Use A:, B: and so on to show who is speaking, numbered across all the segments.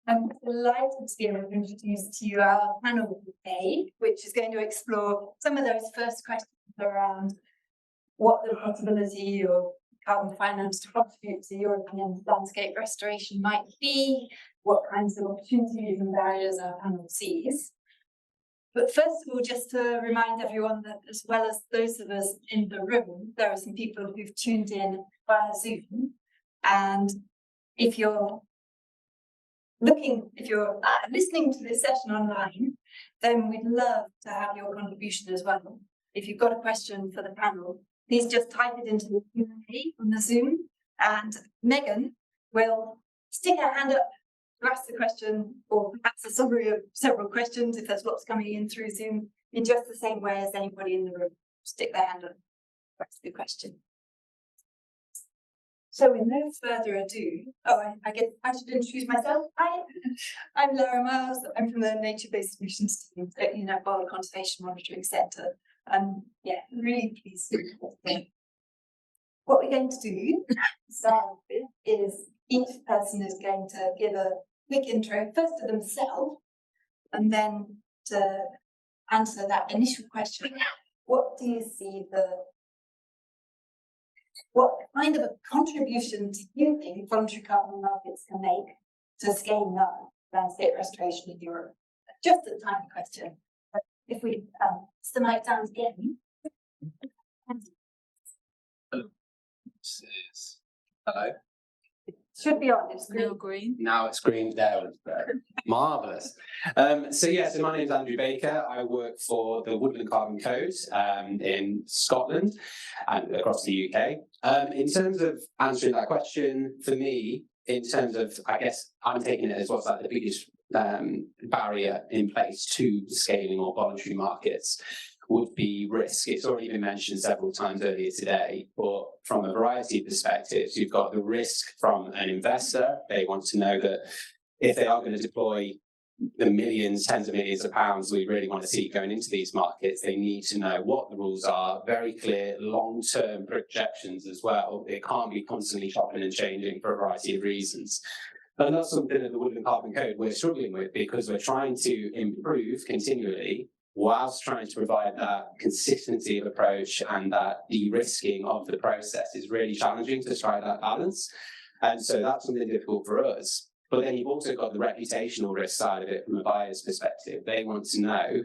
A: I'm delighted to be able to introduce to you our panel today, which is going to explore some of those first questions around what the possibility of carbon finance to contribute to European landscape restoration might be, what kinds of opportunities and barriers our panel sees. But first of all, just to remind everyone that as well as those of us in the room, there are some people who've tuned in via Zoom. And if you're listening to this session online, then we'd love to have your contribution as well. If you've got a question for the panel, please just type it into the Q&A on the Zoom, and Megan will stick her hand up to ask the question, or perhaps a summary of several questions if there's lots coming in through Zoom, in just the same way as anybody in the room. Stick their hand up to ask the question. So with no further ado, I should introduce myself. Hi, I'm Laura Miles. I'm from the Nature-Based Solutions team at UNEP Wild Conservation Monitoring Centre. Really pleased to be here. What we're going to do to start with is each person is going to give a quick intro, first to themselves, and then to answer that initial question. What do you see what kind of a contribution do you think voluntary carbon markets can make to scaling up landscape restoration in Europe? Just a tiny question. If we the mic down again.
B: Hello.
A: It should be on. It's green.
B: Now it's green. There we go. Marvellous. So my name's Andrew Baker. I work for the Woodland Carbon Code in Scotland and across the UK. In terms of answering that question, for me, in terms of, I guess I'm taking it as what's like the biggest barrier in place to scaling or voluntary markets would be risk. It's already been mentioned several times earlier today, but from a variety of perspectives, you've got the risk from an investor. They want to know that if they are going to deploy the millions, tens of millions of pounds we really want to see going into these markets, they need to know what the rules are, very clear long-term projections as well. It can't be constantly chopping and changing for a variety of reasons. And that's something that the Woodland Carbon Code we're struggling with, because we're trying to improve continually whilst trying to provide that consistency of approach, and that de-risking of the process is really challenging to strike that balance. And so that's something difficult for us. But then you've also got the reputational risk side of it from a buyer's perspective. They want to know,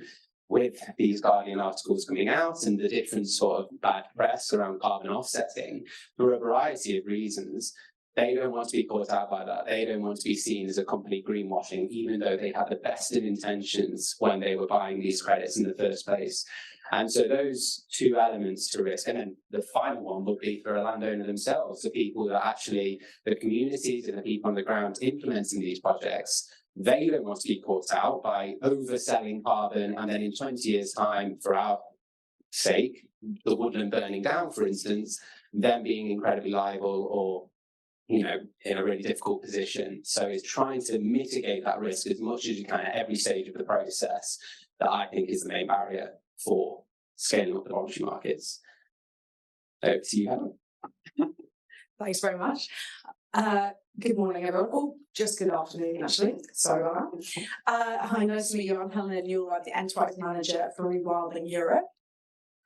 B: with these Guardian articles coming out and the different sort of bad press around carbon offsetting, for a variety of reasons, they don't want to be caught out by that. They don't want to be seen as a company greenwashing, even though they had the best of intentions when they were buying these credits in the first place. And so those two elements to risk, and then the final one would be for a landowner themselves, the people that actually, the communities and the people on the ground implementing these projects, they don't want to be caught out by overselling carbon, and then in 20 years' time, for our sake, the woodland burning down, for instance, them being incredibly liable or in a really difficult position. So it's trying to mitigate that risk as much as you can at every stage of the process that I think is the main barrier for scaling up the voluntary markets. Over to you, Helen.
C: Thanks very much. Good morning, everyone. Oh, just good afternoon, actually. Sorry about that. Hi, nice to meet you. I'm Helen Newell. I'm the Enterprise Manager for Rewilding Europe,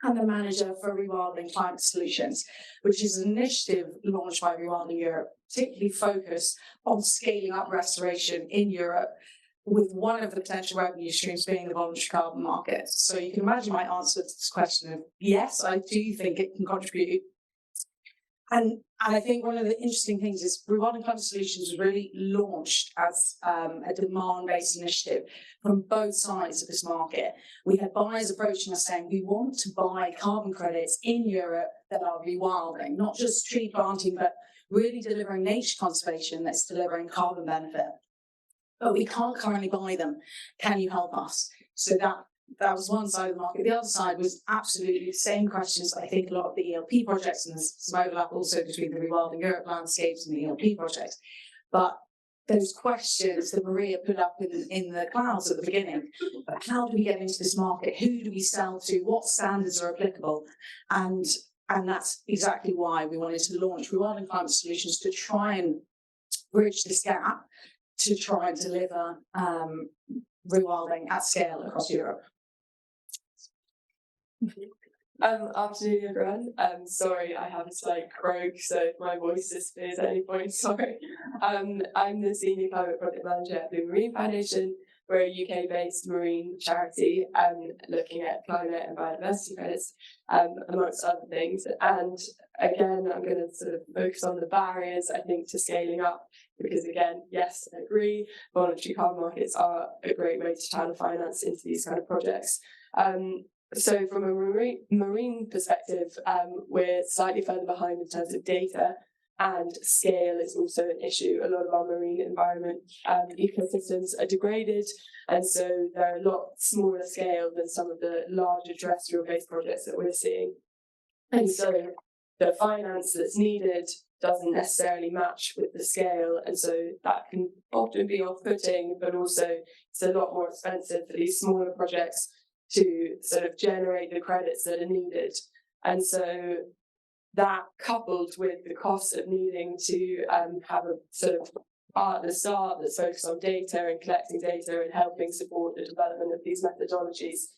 C: and the Manager for Rewilding Climate Solutions, which is an initiative launched by Rewilding Europe, particularly focused on scaling up restoration in Europe, with one of the potential revenue streams being the voluntary carbon market. So you can imagine my answer to this question of, yes, I do think it can contribute. And I think one of the interesting things is Rewilding Climate Solutions was really launched as a demand-based initiative from both sides of this market. We had buyers approaching us saying, we want to buy carbon credits in Europe that are rewilding, not just tree planting, but really delivering nature conservation that's delivering carbon benefit. But we can't currently buy them. Can you help us? So that was one side of the market. The other side was absolutely the same questions that I think a lot of the ELP projects, and there's some overlap also between the Rewilding Europe landscapes and the ELP projects. But those questions that Maria put up in the clouds at the beginning, but how do we get into this market? Who do we sell to? What standards are applicable? And that's exactly why we wanted to launch Rewilding Climate Solutions, to try and bridge this gap to try and deliver rewilding at scale across Europe.
D: Afternoon, everyone. Sorry, I have a slight croak, so if my voice disappears at any point, sorry. I'm the Senior Climate Project Manager at the Marine Foundation. We're a UK-based marine charity looking at climate and biodiversity credits, amongst other things. And again, I'm going to sort of focus on the barriers, I think, to scaling up, because again, yes, I agree, voluntary carbon markets are a great way to channel finance into these kind of projects. So from a marine perspective, we're slightly further behind in terms of data, and scale is also an issue. A lot of our marine environment ecosystems are degraded, and so they're a lot smaller scale than some of the larger terrestrial-based projects that we're seeing. And so the finance that's needed doesn't necessarily match with the scale, and so that can often be off-putting, but also it's a lot more expensive for these smaller projects to sort of generate the credits that are needed. And so that, coupled with the cost of needing to have a sort of part at the start that's focused on data and collecting data and helping support the development of these methodologies,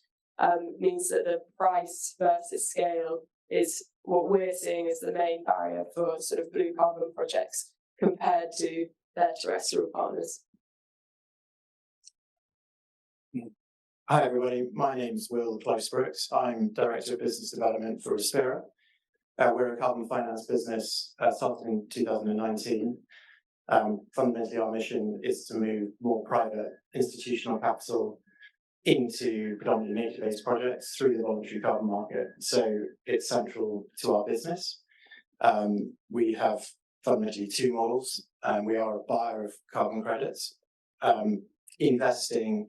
D: means that the price versus scale is what we're seeing as the main barrier for sort of blue carbon projects compared to their terrestrial partners.
E: Hi everybody, my name's Will Close-Brooks. I'm Director of Business Development for Respira. We're a carbon finance business started in 2019. Fundamentally, our mission is to move more private institutional capital into predominantly nature-based projects through the voluntary carbon market. So it's central to our business. We have fundamentally two models. We are a buyer of carbon credits, investing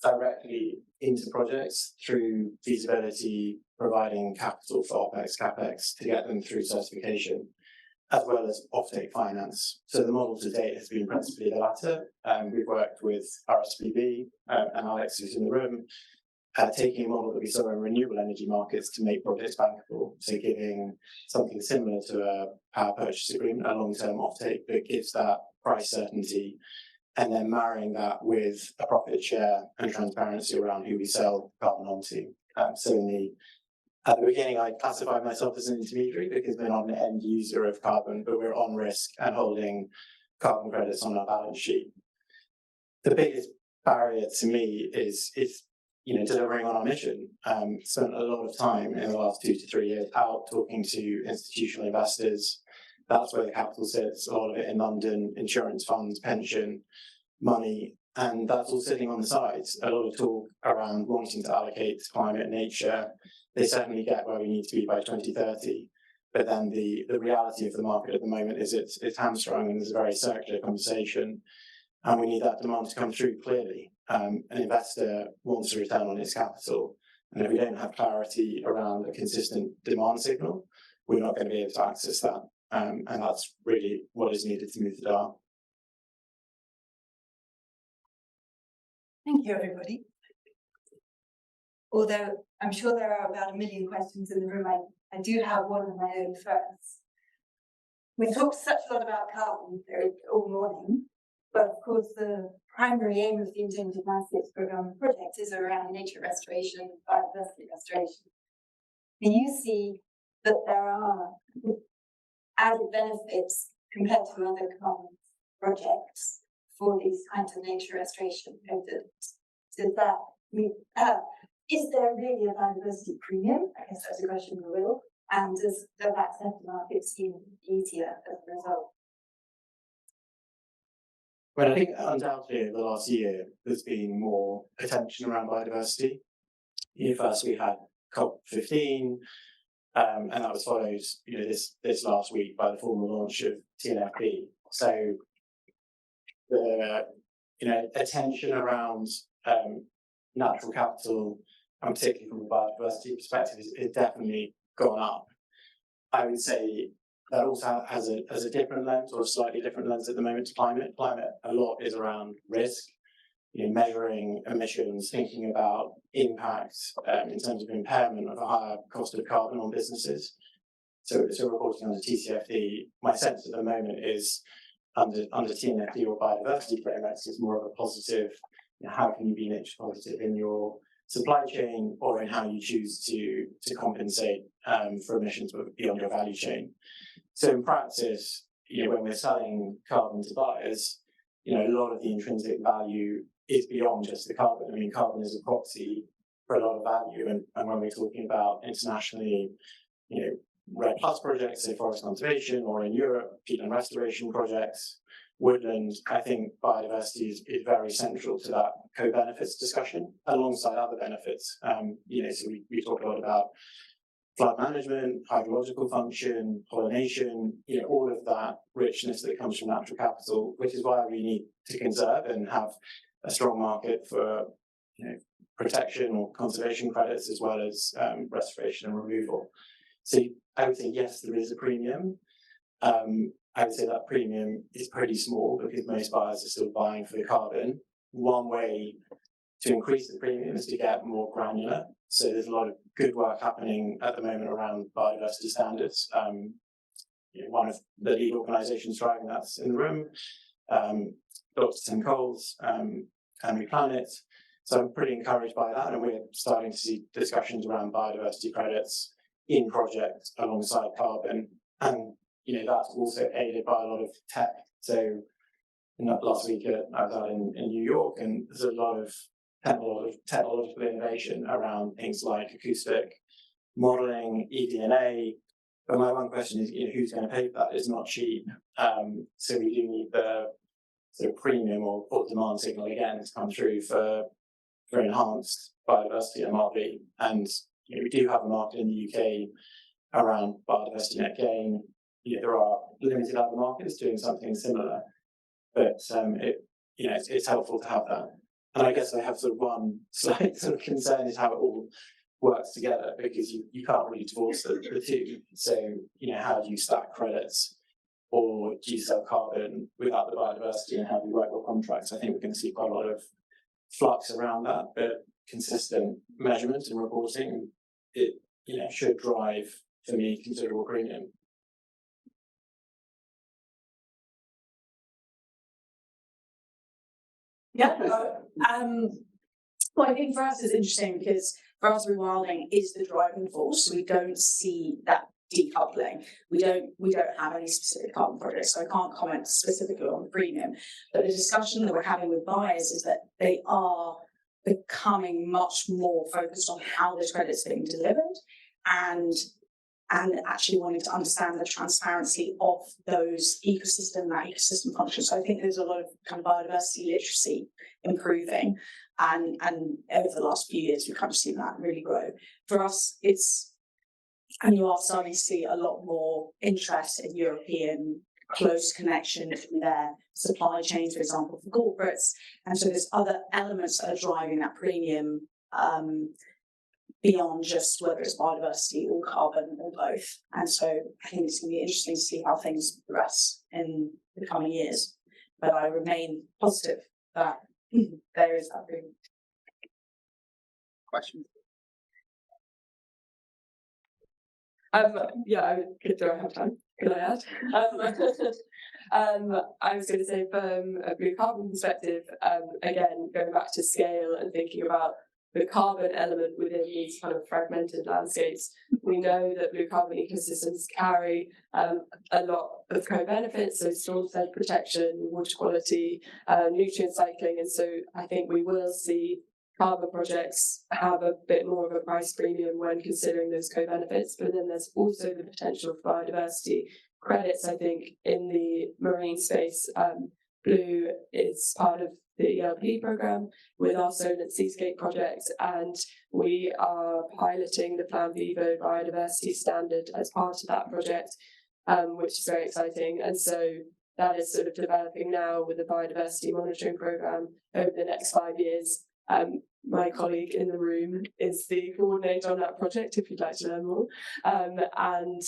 E: directly into projects through feasibility, providing capital for OPEX, CAPEX to get them through certification, as well as offtake finance. So the model to date has been principally the latter. We've worked with RSPB and Alex, who's in the room, taking a model that we saw in renewable energy markets to make projects bankable. So giving something similar to a power purchase agreement, a long-term offtake that gives that price certainty, and then marrying that with a profit share and transparency around who we sell carbon onto. So at the beginning, I classified myself as an intermediary because we're not an end user of carbon, but we're on risk and holding carbon credits on our balance sheet. The biggest barrier to me is delivering on our mission. Spent a lot of time in the last 2 to 3 years out talking to institutional investors. That's where the capital sits, a lot of it in London, insurance funds, pension, money, and that's all sitting on the sides. A lot of talk around wanting to allocate to climate, nature. They certainly get where we need to be by 2030. But then the reality of the market at the moment is it's hamstrung, and there's a very circular conversation. And we need that demand to come through clearly. An investor wants a return on its capital. And if we don't have clarity around a consistent demand signal, we're not going to be able to access that. And that's really what is needed to move the dial.
A: Thank you, everybody. Although I'm sure there are about 1 million questions in the room, I do have one of my own first. We talked such a lot about carbon all morning, but of course the primary aim of the Endangered Landscapes Programme project is around nature restoration, biodiversity restoration. Do you see that there are added benefits compared to other carbon projects for these kinds of nature restoration projects? Does that mean, is there really a biodiversity premium? I guess that's a question for Will. And does that access to market seem easier as a result?
E: Well, I think undoubtedly over the last year, there's been more attention around biodiversity. First we had COP15, and that was followed, this last week by the formal launch of TNFP. So the attention around natural capital, and particularly from a biodiversity perspective, is definitely gone up. I would say that also has a different lens, or a slightly different lens at the moment to climate. Climate a lot is around risk, measuring emissions, thinking about impact in terms of impairment of a higher cost of carbon on businesses. So reporting on the TCFD, my sense at the moment is under TNFD or biodiversity frameworks is more of a positive. How can you be nature positive in your supply chain or in how you choose to compensate for emissions beyond your value chain? So in practice, when we're selling carbon to buyers, a lot of the intrinsic value is beyond just the carbon. I mean, carbon is a proxy for a lot of value, and when we're talking about internationally, REDD+ projects, say forest conservation, or in Europe, peatland restoration projects, woodland, I think biodiversity is very central to that co-benefits discussion, alongside other benefits. So we talk a lot about flood management, hydrological function, pollination, all of that richness that comes from natural capital, which is why we need to conserve and have a strong market for protection or conservation credits, as well as restoration and removal. So I would say, yes, there is a premium. I would say that premium is pretty small because most buyers are still buying for the carbon. One way to increase the premium is to get more granular. So there's a lot of good work happening at the moment around biodiversity standards. One of the lead organisations driving that's in the room, Dr. Tim Coles, and We Planet. So I'm pretty encouraged by that, and we're starting to see discussions around biodiversity credits in projects alongside carbon, and that's also aided by a lot of tech. So last week I was out in New York, and there's a lot of technological innovation around things like acoustic modelling, eDNA. But my one question is, who's going to pay for that? It's not cheap. So we do need the sort of premium or demand signal again to come through for enhanced biodiversity MRV. And we do have a market in the UK around biodiversity net gain. There are limited other markets doing something similar, but it's helpful to have that. And I guess I have sort of one slight sort of concern is how it all works together, because you can't really divorce the two. So how do you stack credits, or do you sell carbon without the biodiversity, and how do you write your contracts? I think we're going to see quite a lot of flux around that, but consistent measurement and reporting, it should drive, for me, considerable premium.
C: Yeah. Well, I think for us it's interesting because for us rewilding is the driving force. So we don't see that decoupling. We don't have any specific carbon projects, so I can't comment specifically on the premium. But the discussion that we're having with buyers is that they are becoming much more focused on how this credit's being delivered, and actually wanting to understand the transparency of those ecosystem functions. So I think there's a lot of kind of biodiversity literacy improving, and over the last few years we've kind of seen that really grow. For us, and you are starting to see a lot more interest in European close connection to their supply chains, for example, for corporates. And so there's other elements that are driving that premium beyond just whether it's biodiversity or carbon or both. And so I think it's going to be interesting to see how things progress in the coming years. But I remain positive that there is that premium.
B: Questions?
D: Yeah, do I have time? Can I add? I was going to say, from a blue carbon perspective, again, going back to scale and thinking about the carbon element within these kind of fragmented landscapes, we know that blue carbon ecosystems carry a lot of co-benefits, so storm surge protection, water quality, nutrient cycling, and so I think we will see carbon projects have a bit more of a price premium when considering those co-benefits. But then there's also the potential for biodiversity credits. I think in the marine space, Blue is part of the ELP programme with our Solent Seascape project, and we are piloting the Plan Vivo biodiversity standard as part of that project, which is very exciting. And so that is sort of developing now with the biodiversity monitoring programme over the next 5 years. My colleague in the room is the coordinator on that project, if you'd like to learn more. And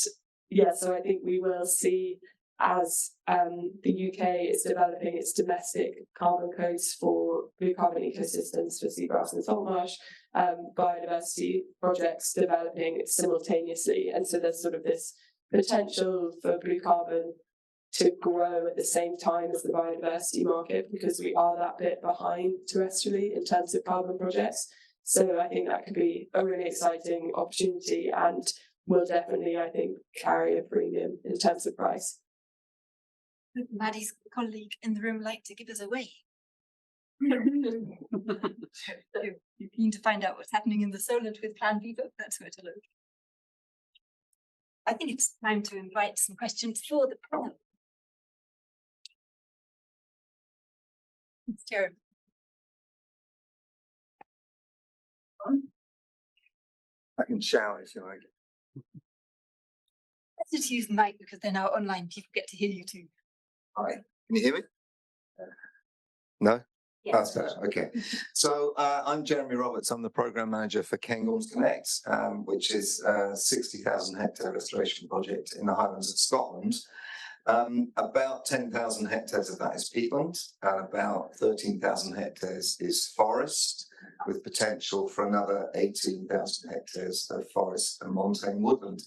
D: yeah, so I think we will see, as the UK is developing its domestic carbon codes for blue carbon ecosystems for seagrass and salt marsh, biodiversity projects developing simultaneously. And so there's sort of this potential for blue carbon to grow at the same time as the biodiversity market, because we are that bit behind terrestrially in terms of carbon projects. So I think that could be a really exciting opportunity and will definitely, I think, carry a premium in terms of price.
A: Would Maddie's colleague in the room like to give us a wave? So you're keen to find out what's happening in the Solent with Plan Vivo? That's where to look. I think it's time to invite some questions for the panel. It's Jeremy.
F: I can shout if you like.
A: Let's just use the mic because they're now online. People get to hear you too.
F: Hi, can you hear me? No?
A: Yeah.
F: That's better. Okay. So I'm Jeremy Roberts. I'm the program manager for Cairngorms Connect, which is a 60,000 hectare restoration project in the Highlands of Scotland. About 10,000 hectares of that is peatland, and about 13,000 hectares is forest, with potential for another 18,000 hectares of forest and montane woodland.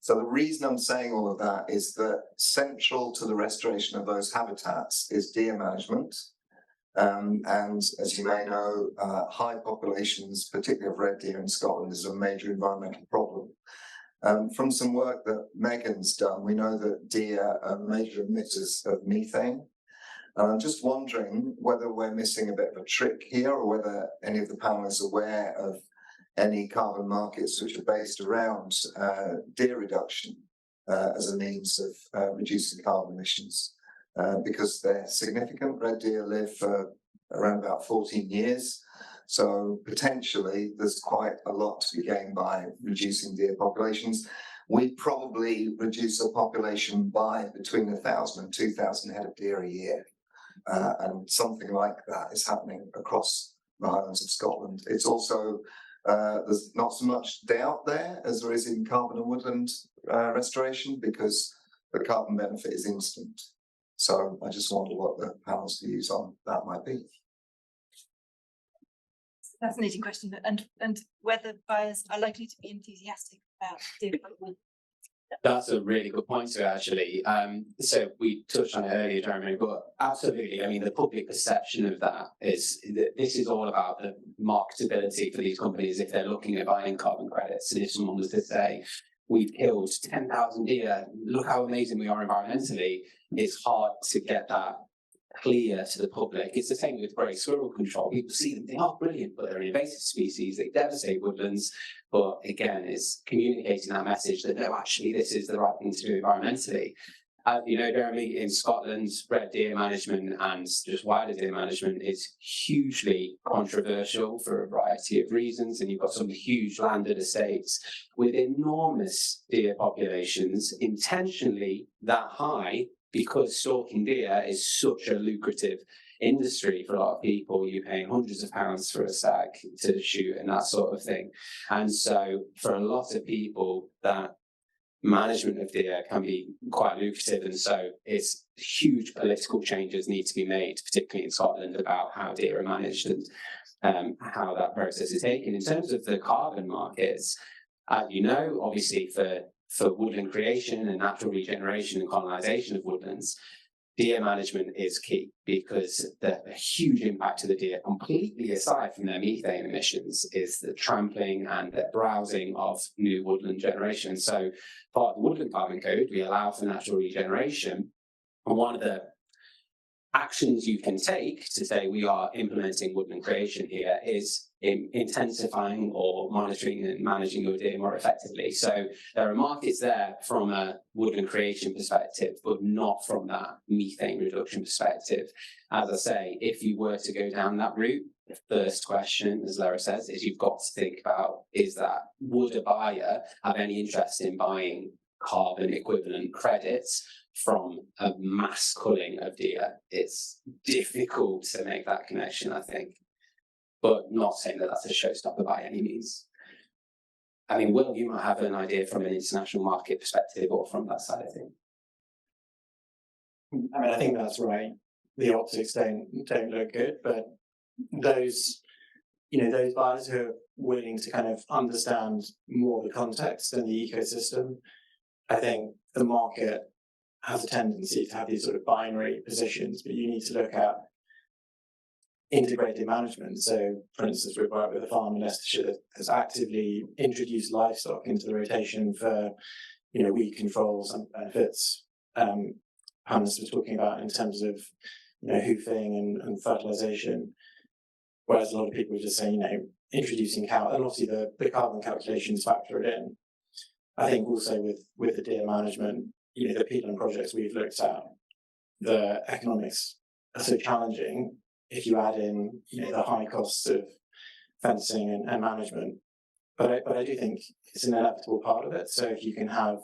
F: So the reason I'm saying all of that is that central to the restoration of those habitats is deer management. And as you may know, high populations, particularly of red deer in Scotland, is a major environmental problem. From some work that Megan's done, we know that deer are major emitters of methane. And I'm just wondering whether we're missing a bit of a trick here, or whether any of the panel is aware of any carbon markets which are based around deer reduction as a means of reducing carbon emissions. Because they're significant. Red deer live for around about 14 years. So potentially there's quite a lot to be gained by reducing deer populations. We probably reduce a population by between 1,000 and 2,000 head of deer a year. And something like that is happening across the Highlands of Scotland. It's also, there's not so much doubt there as there is in carbon and woodland restoration, because the carbon benefit is instant. So I just wonder what the panel's views on that might be.
A: Fascinating question, and whether buyers are likely to be enthusiastic about deer development.
B: That's a really good point to actually. So we touched on it earlier, Jeremy, but absolutely. I mean, the public perception of that is that this is all about the marketability for these companies if they're looking at buying carbon credits. And if someone was to say, we've killed 10,000 deer, look how amazing we are environmentally, it's hard to get that clear to the public. It's the same with grey squirrel control. People see them, they are brilliant, but they're an invasive species, they devastate woodlands. But again, it's communicating that message that no, actually, this is the right thing to do environmentally. You know, Jeremy, in Scotland, red deer management and just wider deer management is hugely controversial for a variety of reasons. And you've got some huge landed estates with enormous deer populations, intentionally that high, because stalking deer is such a lucrative industry for a lot of people. You're paying hundreds of pounds for a stag to shoot and that sort of thing. And so for a lot of people, that management of deer can be quite lucrative. And so it's huge political changes need to be made, particularly in Scotland, about how deer are managed and how that process is taken. In terms of the carbon markets, you know, obviously for woodland creation and natural regeneration and colonisation of woodlands, deer management is key, because the huge impact to the deer, completely aside from their methane emissions, is the trampling and the browsing of new woodland generation. So part of the Woodland Carbon Code, we allow for natural regeneration. And one of the actions you can take to say we are implementing woodland creation here is intensifying or monitoring and managing your deer more effectively. So there are markets there from a woodland creation perspective, but not from that methane reduction perspective. As I say, if you were to go down that route, the first question, as Lara says, is you've got to think about, would a buyer have any interest in buying carbon equivalent credits from a mass culling of deer? It's difficult to make that connection, I think, but not saying that that's a showstopper by any means. I mean, Will, you might have an idea from an international market perspective or from that side of things.
E: I mean, I think that's right. The optics don't look good, but those buyers who are willing to kind of understand more the context and the ecosystem, I think the market has a tendency to have these sort of binary positions, but you need to look at integrated management. So, for instance, we've worked with a farm in Leicestershire that has actively introduced livestock into the rotation for, weed controls and benefits. Hannes was talking about in terms of, hoofing and fertilization. Whereas a lot of people are just saying, introducing cow, and obviously the carbon calculations factor it in. I think also with the deer management, the peatland projects we've looked at, the economics are so challenging if you add in, the high costs of fencing and management. But I do think it's an inevitable part of it. So if you can have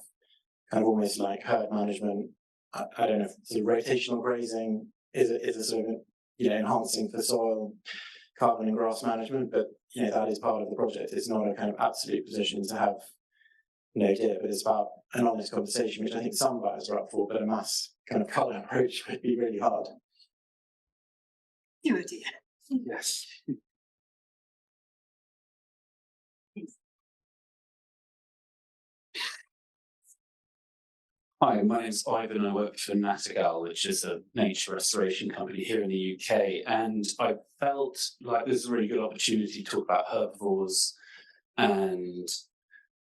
E: kind of almost like herd management, I don't know if sort of rotational grazing is a sort of, enhancing for soil, carbon and grass management, but that is part of the project. It's not a kind of absolute position to have no deer, but it's about an honest conversation, which I think some buyers are up for, but a mass kind of colour approach would be really hard.
A: You dear.
E: Yes.
B: Hi, my name's Ivan and I work for Nattergal, which is a nature restoration company here in the UK. And I felt like this is a really good opportunity to talk about herbivores and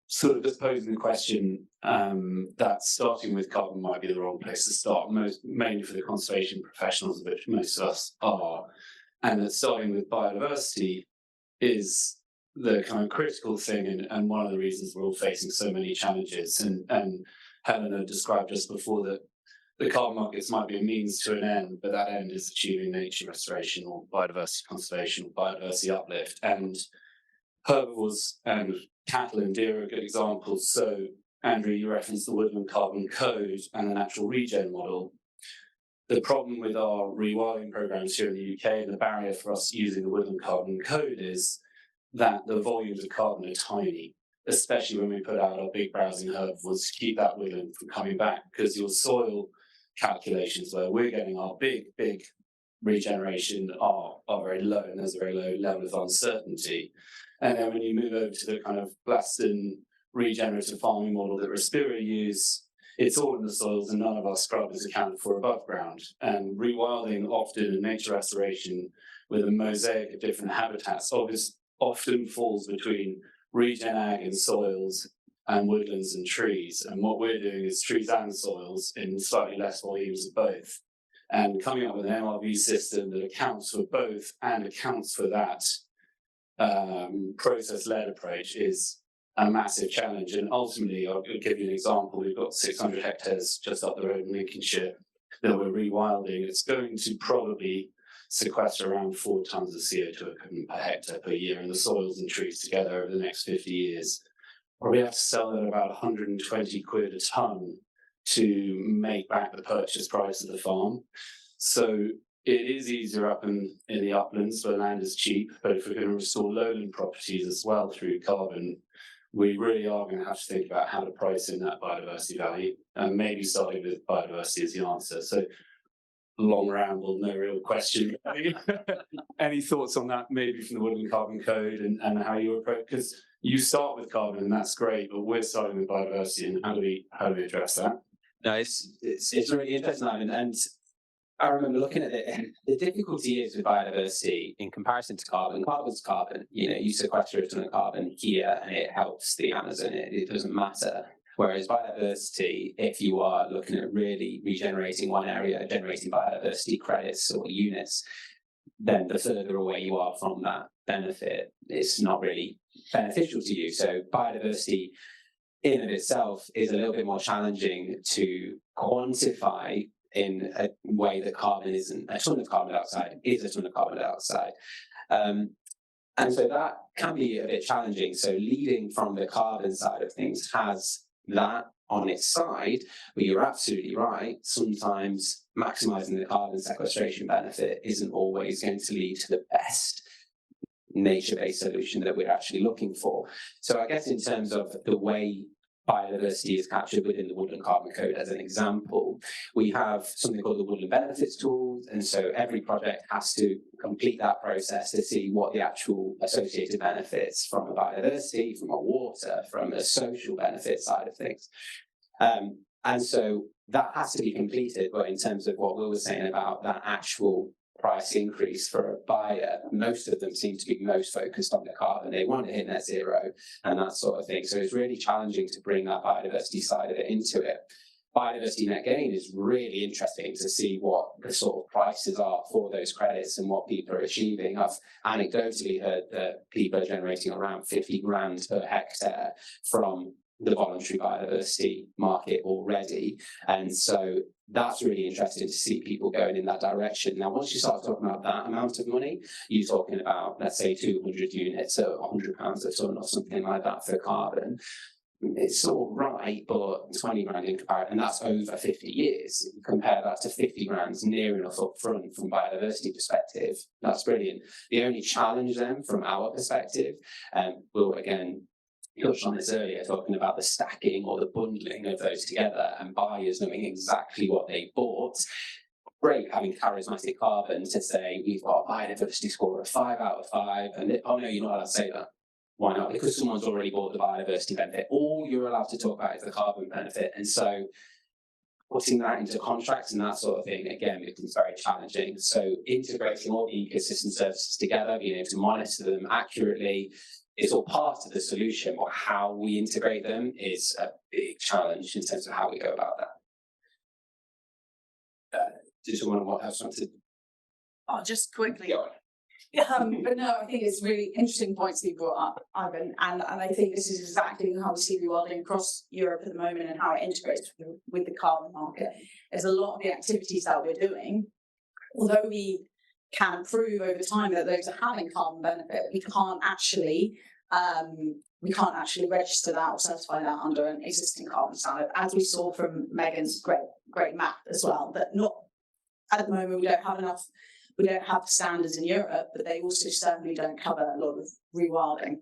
B: sort of just posing the question that starting with carbon might be the wrong place to start, mainly for the conservation professionals, of which most of us are. And that starting with biodiversity is the kind of critical thing and one of the reasons we're all facing so many challenges. And Helena described just before that the carbon markets might be a means to an end, but that end is achieving nature restoration or biodiversity conservation or biodiversity uplift. And herbivores and cattle and deer are good examples. So, Andrew, you referenced the Woodland Carbon Code and the natural regen model. The problem with our rewilding programs here in the UK and the barrier for us using the Woodland Carbon Code is that the volumes of carbon are tiny, especially when we put out our big browsing herbivores to keep that woodland from coming back, because your soil calculations where we're getting our big regeneration are very low, and there's a very low level of uncertainty. And then when you move over to the kind of Glaston regenerative farming model that Respira use, it's all in the soils and none of our scrub is accounted for above ground. And rewilding often in nature restoration with a mosaic of different habitats often falls between regen ag and soils and woodlands and trees. And what we're doing is trees and soils in slightly less volumes of both. And coming up with an MRV system that accounts for both and accounts for that process-led approach is a massive challenge. And ultimately, I'll give you an example. We've got 600 hectares just up the road in Lincolnshire that we're rewilding. It's going to probably sequester around 4 tons of CO2 equivalent per hectare per year in the soils and trees together over the next 50 years. Probably have to sell at about 120 quid a ton to make back the purchase price of the farm. So it is easier up in the uplands where land is cheap, but if we're going to restore lowland properties as well through carbon, we really are going to have to think about how to price in that biodiversity value, and maybe starting with biodiversity as the answer. So long ramble, no real question. Any thoughts on that, maybe from the Woodland Carbon Code and how you approach? Because you start with carbon and that's great, but we're starting with biodiversity, and how do we address that? No, it's really interesting, and I remember looking at it. The difficulty is with biodiversity in comparison to carbon. Carbon's carbon. You sequester a ton of carbon here, and it helps the Amazon. It doesn't matter. Whereas biodiversity, if you are looking at really regenerating one area, generating biodiversity credits or units, then the further away you are from that benefit, it's not really beneficial to you. So biodiversity in of itself is a little bit more challenging to quantify in a way that carbon isn't. A ton of carbon dioxide is a ton of carbon dioxide. And so that can be a bit challenging. So leading from the carbon side of things has that on its side, but you're absolutely right. Sometimes maximizing the carbon sequestration benefit isn't always going to lead to the best nature-based solution that we're actually looking for. So I guess in terms of the way biodiversity is captured within the Woodland Carbon Code, as an example, we have something called the Woodland Benefits Tool, and so every project has to complete that process to see what the actual associated benefits from a biodiversity, from a water, from a social benefit side of things. And so that has to be completed, but in terms of what Will was saying about that actual price increase for a buyer, most of them seem to be most focused on the carbon. They want to hit net zero and that sort of thing. So it's really challenging to bring that biodiversity side of it into it. Biodiversity net gain is really interesting to see what the sort of prices are for those credits and what people are achieving. I've anecdotally heard that people are generating around 50 grand per hectare from the voluntary biodiversity market already. And so that's really interesting to see people going in that direction. Now, once you start talking about that amount of money, you're talking about, let's say, 200 units at £100 a tonne or something like that for carbon. It's all right, but 20 grand in comparison, and that's over 50 years. Compare that to 50 grand's near enough up front from biodiversity perspective. That's brilliant. The only challenge then from our perspective, we'll again touched on this earlier, talking about the stacking or the bundling of those together and buyers knowing exactly what they bought. Great having charismatic carbon to say we've got a biodiversity score of 5 out of 5, and oh no, you're not allowed to say that. Why not? Because someone's already bought the biodiversity benefit. All you're allowed to talk about is the carbon benefit, and so putting that into contracts and that sort of thing, again, becomes very challenging. So integrating all the ecosystem services together, being able to monitor them accurately, it's all part of the solution, but how we integrate them is a big challenge in terms of how we go about that. Did someone have something?
C: Oh, just quickly.
B: Go on.
C: But no, I think it's really interesting points that you brought up, Ivan, and I think this is exactly how we see rewilding across Europe at the moment and how it integrates with the carbon market. There's a lot of the activities that we're doing, although we can prove over time that those are having carbon benefit, we can't actually register that or certify that under an existing carbon standard, as we saw from Megan's great map as well. That not at the moment we don't have standards in Europe, but they also certainly don't cover a lot of rewilding.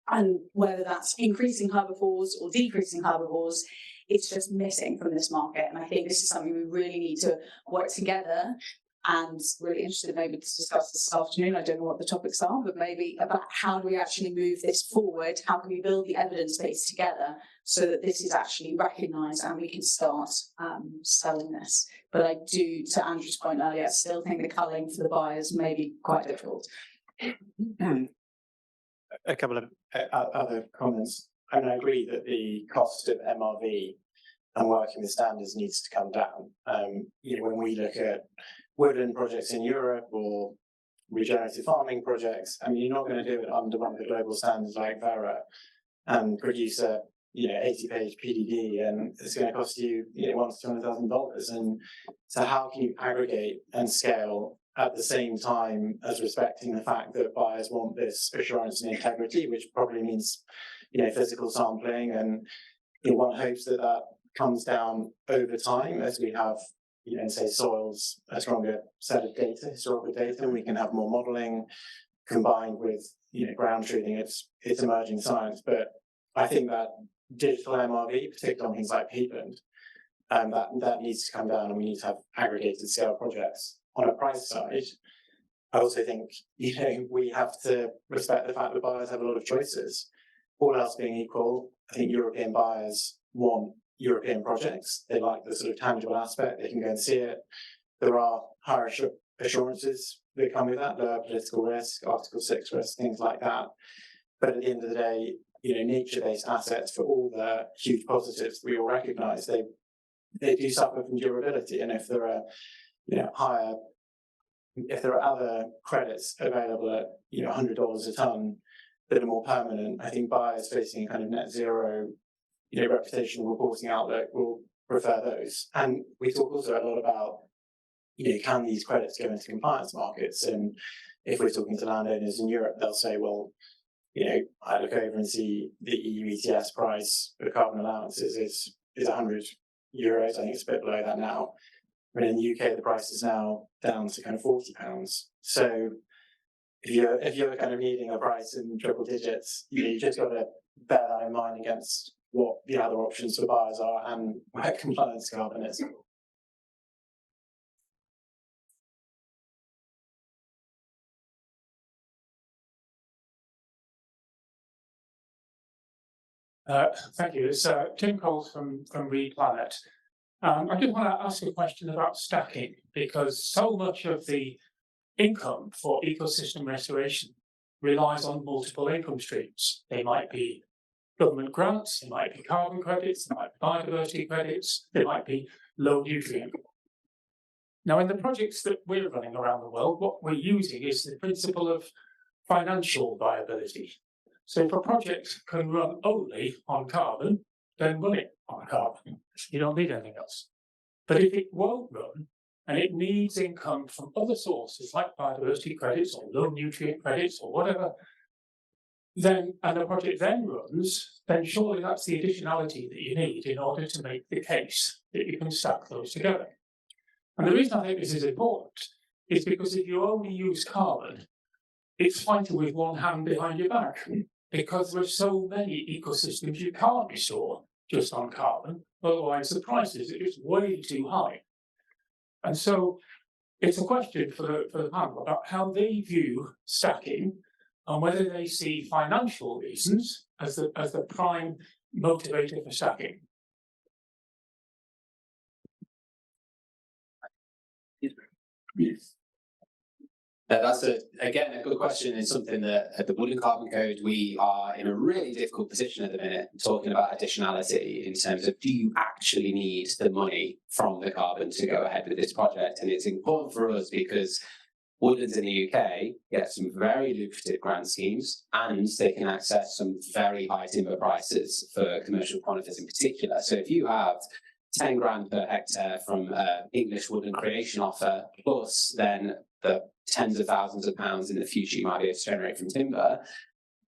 C: And whether that's increasing herbivores or decreasing herbivores, it's just missing from this market. And I think this is something we really need to work together, and really interested maybe to discuss this afternoon. I don't know what the topics are, but maybe about how do we actually move this forward? How can we build the evidence base together so that this is actually recognised and we can start selling this? But I do, to Andrew's point earlier, I still think the culling for the buyers may be quite difficult.
E: A couple of other comments. I mean, I agree that the cost of MRV and working with standards needs to come down. When we look at woodland projects in Europe or regenerative farming projects, I mean, you're not going to do it under one of the global standards like Vera and produce a 80-page PDD, and it's going to cost you $100,000 to $200,000. And so, how can you aggregate and scale at the same time as respecting the fact that buyers want this assurance and integrity, which probably means physical sampling, and one hopes that that comes down over time as we have say soils a stronger set of data, historical data, and we can have more modelling combined with ground truthing. It's emerging science, but I think that digital MRV, particularly on things like peatland, that needs to come down, and we need to have aggregated scale projects. On a price side, I also think we have to respect the fact that buyers have a lot of choices. All else being equal, I think European buyers want European projects. They like the sort of tangible aspect. They can go and see it. There are higher assurances that come with that, lower political risk, Article 6 risk, things like that. But at the end of the day, nature-based assets, for all the huge positives we all recognise, they do suffer from durability. And if there are if there are other credits available at $100 a tonne that are more permanent, I think buyers facing a kind of net zero reputational reporting outlook will prefer those. And we talk also a lot about can these credits go into compliance markets? And if we're talking to landowners in Europe, they'll say, well, I look over and see the EU ETS price for carbon allowances is €100. I think it's a bit below that now. But in the UK, the price is now down to kind of £40. So if you're kind of needing a price in triple digits, you just got to bear that in mind against what the other options for buyers are and where compliance carbon is.
G: Thank you. It's Tim Coles from Reed Planet. I just want to ask a question about stacking, because so much of the income for ecosystem restoration relies on multiple income streams. They might be government grants, they might be carbon credits, they might be biodiversity credits, they might be low nutrient. Now, in the projects that we're running around the world, what we're using is the principle of financial viability. So if a project can run only on carbon, then run it on carbon. You don't need anything else. But if it won't run, and it needs income from other sources like biodiversity credits or low nutrient credits or whatever, then, and the project then runs, then surely that's the additionality that you need in order to make the case that you can stack those together. And the reason I think this is important is because if you only use carbon, it's fighting with one hand behind your back, because there's so many ecosystems you can't restore just on carbon, otherwise the prices are just way too high. And so it's a question for the panel about how they view stacking and whether they see financial reasons as the prime motivator for stacking.
B: That's again a good question. It's something that at the Woodland Carbon Code we are in a really difficult position at the minute, talking about additionality in terms of, do you actually need the money from the carbon to go ahead with this project? And it's important for us because Woodlands in the UK get some very lucrative grant schemes, and they can access some very high timber prices for commercial conifers in particular. So if you have 10 grand per hectare from English woodland creation offer, plus then the tens of thousands of pounds in the future you might be able to generate from timber,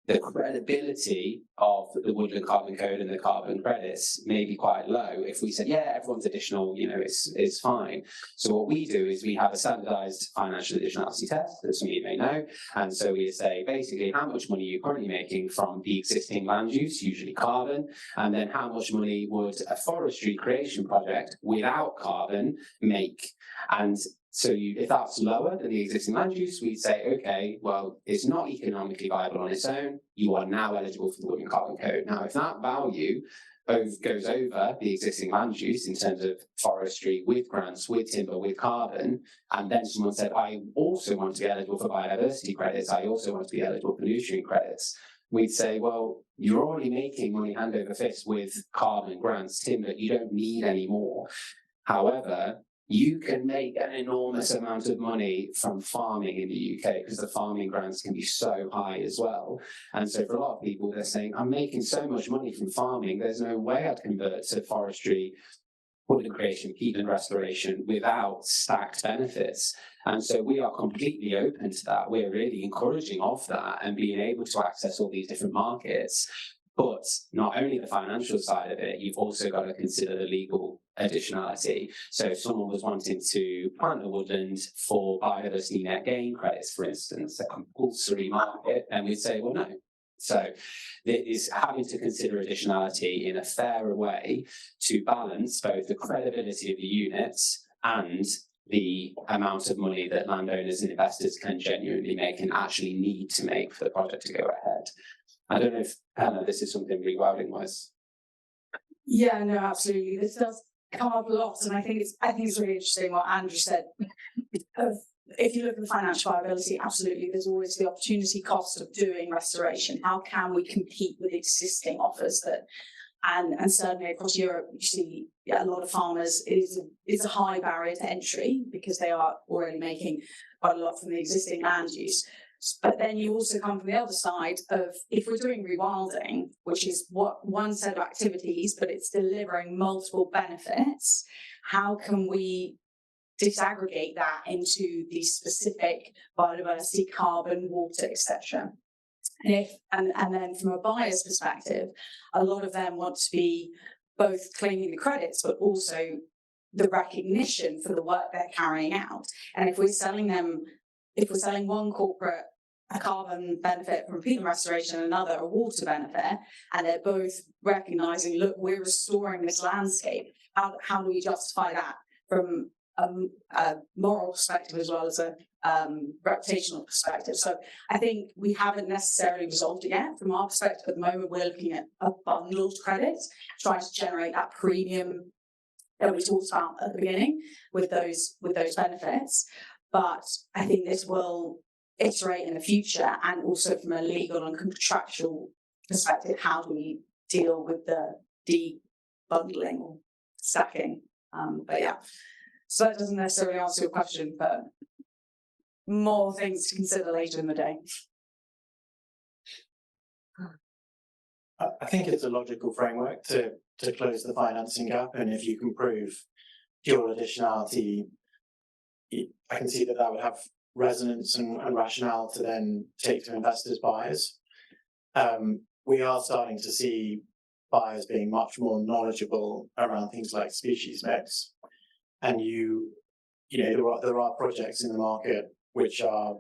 B: the credibility of the Woodland Carbon Code and the carbon credits may be quite low. If we said, yeah, everyone's additional, it's fine. So what we do is we have a standardized financial additionality test, that some of you may know. And so we say basically how much money you're currently making from the existing land use, usually carbon, and then how much money would a forestry creation project without carbon make. And so if that's lower than the existing land use, we'd say, okay, well, it's not economically viable on its own. You are now eligible for the Woodland Carbon Code. Now, if that value goes over the existing land use in terms of forestry with grants, with timber, with carbon, and then someone said, I also want to be eligible for biodiversity credits, I also want to be eligible for nutrient credits, we'd say, well, you're already making money hand over fist with carbon, grants, timber, you don't need any more. However, you can make an enormous amount of money from farming in the UK because the farming grants can be so high as well. And so for a lot of people, they're saying, I'm making so much money from farming, there's no way I'd convert to forestry, woodland creation, peatland restoration without stacked benefits. And so we are completely open to that. We're really encouraging of that and being able to access all these different markets. But not only the financial side of it, you've also got to consider the legal additionality. So if someone was wanting to plant a woodland for biodiversity net gain credits, for instance, a compulsory market, then we'd say, well, no. So it is having to consider additionality in a fairer way to balance both the credibility of the units and the amount of money that landowners and investors can genuinely make and actually need to make for the project to go ahead. I don't know if, Hannah, this is something rewilding wise.
C: Yeah, no, absolutely. This does come up a lot, and I think it's really interesting what Andrew said. If you look at the financial viability, absolutely, there's always the opportunity cost of doing restoration. How can we compete with existing offers that? And certainly across Europe, you see a lot of farmers, it's a high barrier to entry because they are already making quite a lot from the existing land use. But then you also come from the other side of, if we're doing rewilding, which is what one set of activities, but it's delivering multiple benefits, how can we disaggregate that into the specific biodiversity, carbon, water, etc.? And then from a buyer's perspective, a lot of them want to be both claiming the credits, but also the recognition for the work they're carrying out. And if we're selling one corporate a carbon benefit from peatland restoration and another a water benefit, and they're both recognizing, look, we're restoring this landscape, how do we justify that from a moral perspective as well as a reputational perspective. So I think we haven't necessarily resolved it yet. From our perspective at the moment, we're looking at a bundled credit, trying to generate that premium that we talked about at the beginning with those benefits. But I think this will iterate in the future, and also from a legal and contractual perspective, how do we deal with the debundling or stacking? But yeah, so that doesn't necessarily answer your question, but more things to consider later in the day.
E: I think it's a logical framework to close the financing gap, and if you can prove dual additionality, I can see that would have resonance and rationale to then take to investors, buyers. We are starting to see buyers being much more knowledgeable around things like species mix, and there are projects in the market which are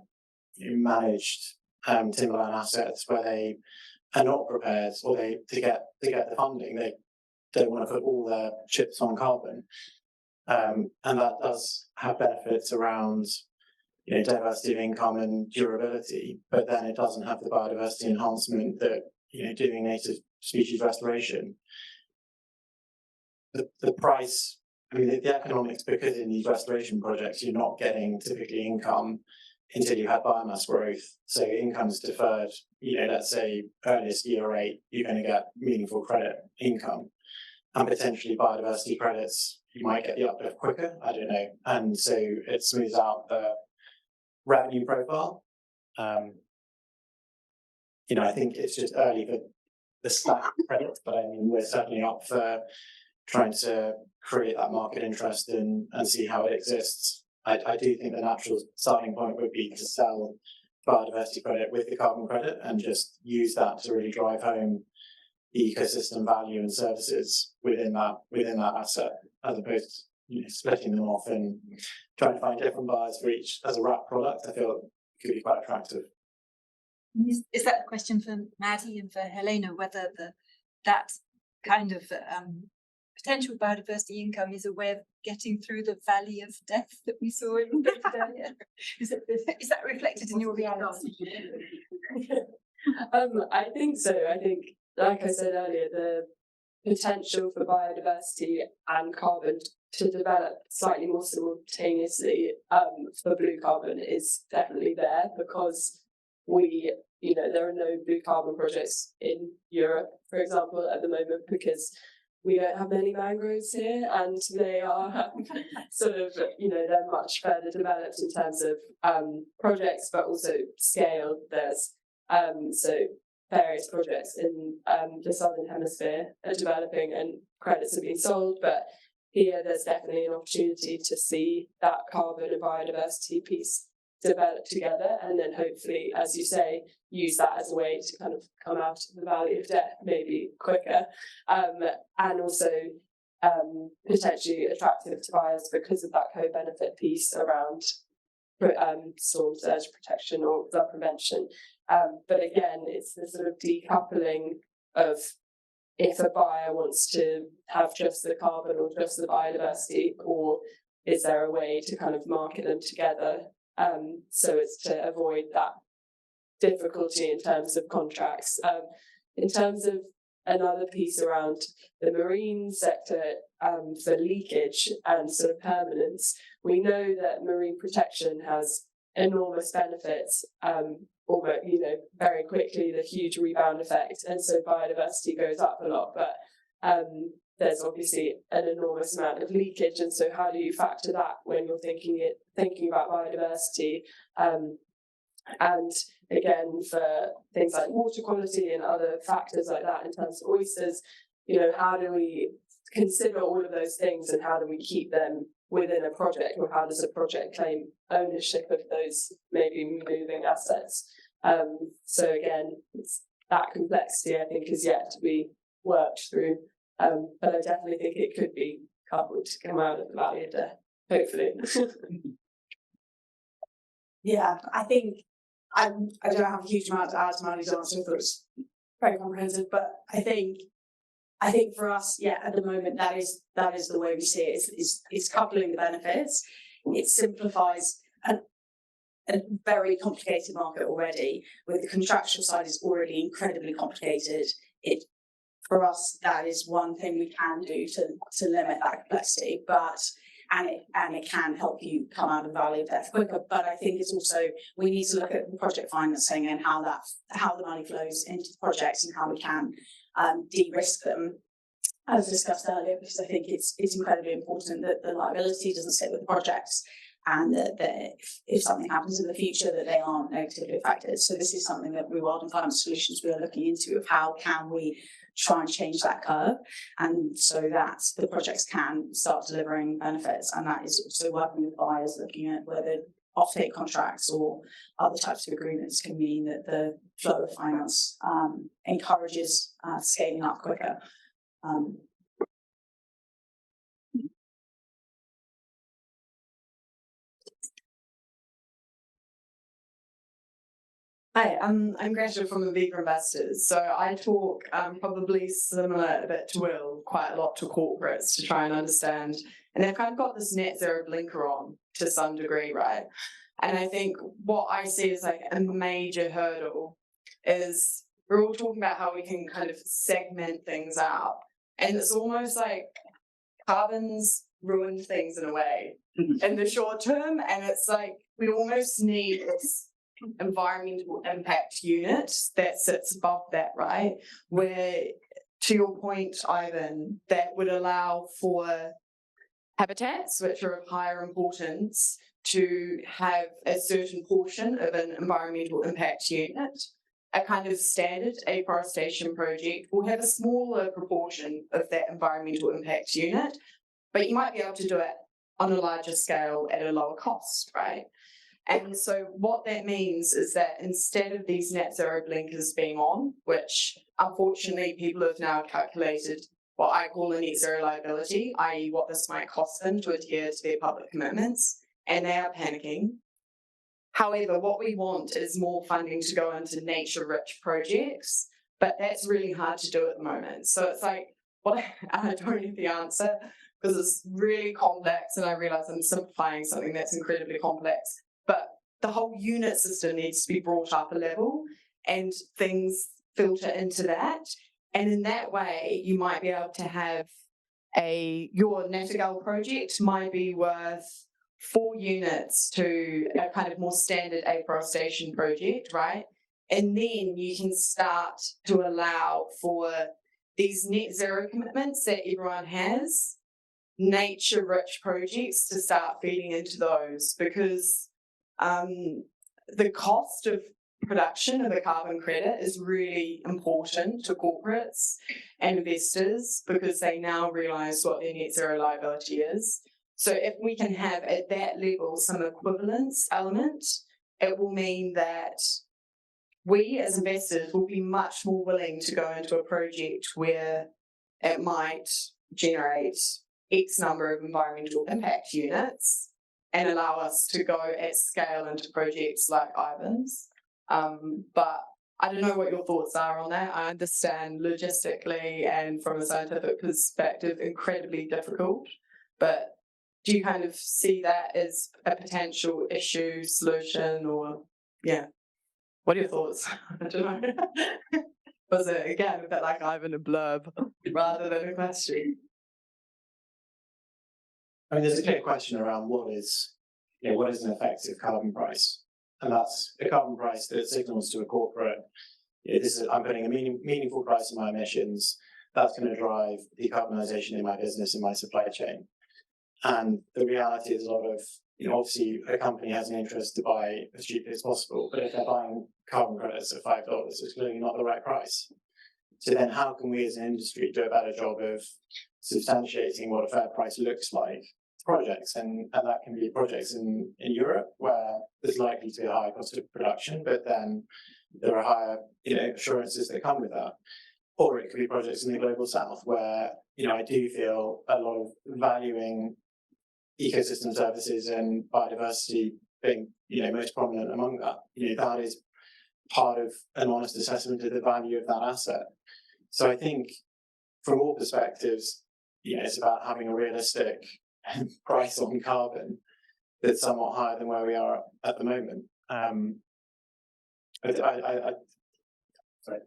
E: managed timberland assets where they are not prepared, or to get the funding, they don't want to put all their chips on carbon, and that does have benefits around diversity of income and durability, but then it doesn't have the biodiversity enhancement that doing native species restoration. The price, the economics, because in these restoration projects you're not getting typically income until you have biomass growth, so income is deferred. Let's say earliest year 8, you're going to get meaningful credit income, and potentially biodiversity credits, you might get the uplift quicker, I don't know, and so it smooths out the revenue profile. I think it's just early for the stack credit, but we're certainly up for trying to create that market interest and see how it exists. I do think the natural starting point would be to sell biodiversity credit with the carbon credit and just use that to really drive home the ecosystem value and services within that asset, as opposed to splitting them off and trying to find different buyers for each as a wrap product. I feel it could be quite attractive.
A: Is that a question for Maddie and for Helena, whether that kind of potential biodiversity income is a way of getting through the valley of death that we saw in earlier? Is that reflected in your reality?
D: I think so. I think, like I said earlier, the potential for biodiversity and carbon to develop slightly more simultaneously for blue carbon is definitely there, because there are no blue carbon projects in Europe, for example, at the moment, because we don't have many mangroves here, and they are sort of, they're much further developed in terms of projects, but also scale. There's so various projects in the Southern Hemisphere are developing and credits are being sold, but here there's definitely an opportunity to see that carbon and biodiversity piece develop together, and then hopefully, as you say, use that as a way to kind of come out of the valley of death maybe quicker, and also potentially attractive to buyers because of that co-benefit piece around storm surge protection or flood prevention. But again, it's the sort of decoupling of, if a buyer wants to have just the carbon or just the biodiversity, or is there a way to kind of market them together, so as to avoid that difficulty in terms of contracts. In terms of another piece around the marine sector, for leakage and sort of permanence, we know that marine protection has enormous benefits, almost, very quickly, the huge rebound effect, and so biodiversity goes up a lot, but there's obviously an enormous amount of leakage, and so how do you factor that when you're thinking about biodiversity? And again, for things like water quality and other factors like that in terms of oysters, how do we consider all of those things, and how do we keep them within a project, or how does a project claim ownership of those maybe moving assets? So again, it's that complexity, I think, is yet to be worked through, but I definitely think it could be coupled to come out of the valley of death, hopefully.
C: Yeah, I think I don't have a huge amount to add to Maddie's answer, but it's very comprehensive. But I think I think for us, yeah, at the moment, that is the way we see it. It's coupling the benefits. It simplifies a very complicated market already. With the contractual side is already incredibly complicated. For us, that is one thing we can do to limit that complexity, and it can help you come out of the valley of death quicker. But I think it's also, we need to look at the project financing and how the money flows into the projects and how we can de-risk them, as discussed earlier, because I think it's incredibly important that the liability doesn't sit with the projects, and that if something happens in the future, that they aren't negatively affected. So this is something that Rewilding Finance Solutions, we are looking into, of how can we try and change that curve, and so that the projects can start delivering benefits. And that is also working with buyers, looking at whether offtake contracts or other types of agreements can mean that the flow of finance encourages scaling up quicker.
D: Hi, I'm Greta from the Viva Investors. So I talk probably similar a bit to Will, quite a lot to corporates to try and understand. And they've kind of got this net zero blinker on to some degree, right? And I think what I see as like a major hurdle is we're all talking about how we can kind of segment things out. And it's almost like carbon's ruined things in a way in the short term. And it's like we almost need this environmental impact unit that sits above that, right? Where, to your point, Ivan, that would allow for habitats which are of higher importance to have a certain portion of an environmental impact unit. A kind of standard afforestation project will have a smaller proportion of that environmental impact unit, but you might be able to do it on a larger scale at a lower cost, right? And so what that means is that instead of these net zero blinkers being on, which unfortunately people have now calculated what I call a net zero liability, i.e. what this might cost them to adhere to their public commitments, and they are panicking. However, what we want is more funding to go into nature-rich projects, but that's really hard to do at the moment. So it's like, I don't have the answer because it's really complex, and I realize I'm simplifying something that's incredibly complex. But the whole unit system needs to be brought up a level and things filter into that. And in that way, you might be able to have your Nattergal project might be worth 4 units to a kind of more standard afforestation project, right? And then you can start to allow for these net zero commitments that everyone has, nature-rich projects to start feeding into those, because the cost of production of a carbon credit is really important to corporates and investors because they now realise what their net zero liability is. So if we can have at that level some equivalence element, it will mean that we as investors will be much more willing to go into a project where it might generate X number of environmental impact units and allow us to go at scale into projects like Ivan's. But I don't know what your thoughts are on that. I understand logistically and from a scientific perspective, incredibly difficult. But do you kind of see that as a potential issue, solution, or yeah? What are your thoughts? I don't know. Was it again a bit like Ivan a blurb rather than a question?
E: I mean, there's a clear question around what is an effective carbon price, and that's a carbon price that signals to a corporate, I'm putting a meaningful price on my emissions. That's going to drive decarbonisation in my business, in my supply chain. And the reality is a lot of, obviously a company has an interest to buy as cheaply as possible, but if they're buying carbon credits at $5, it's clearly not the right price. So then how can we as an industry do a better job of substantiating what a fair price looks like to projects? And that can be projects in Europe where there's likely to be a higher cost of production, but then there are higher assurances that come with that. Or it could be projects in the global south where, I do feel a lot of valuing ecosystem services and biodiversity being, most prominent among that. That is part of an honest assessment of the value of that asset. So I think from all perspectives, it's about having a realistic price on carbon that's somewhat higher than where we are at the moment. Sorry.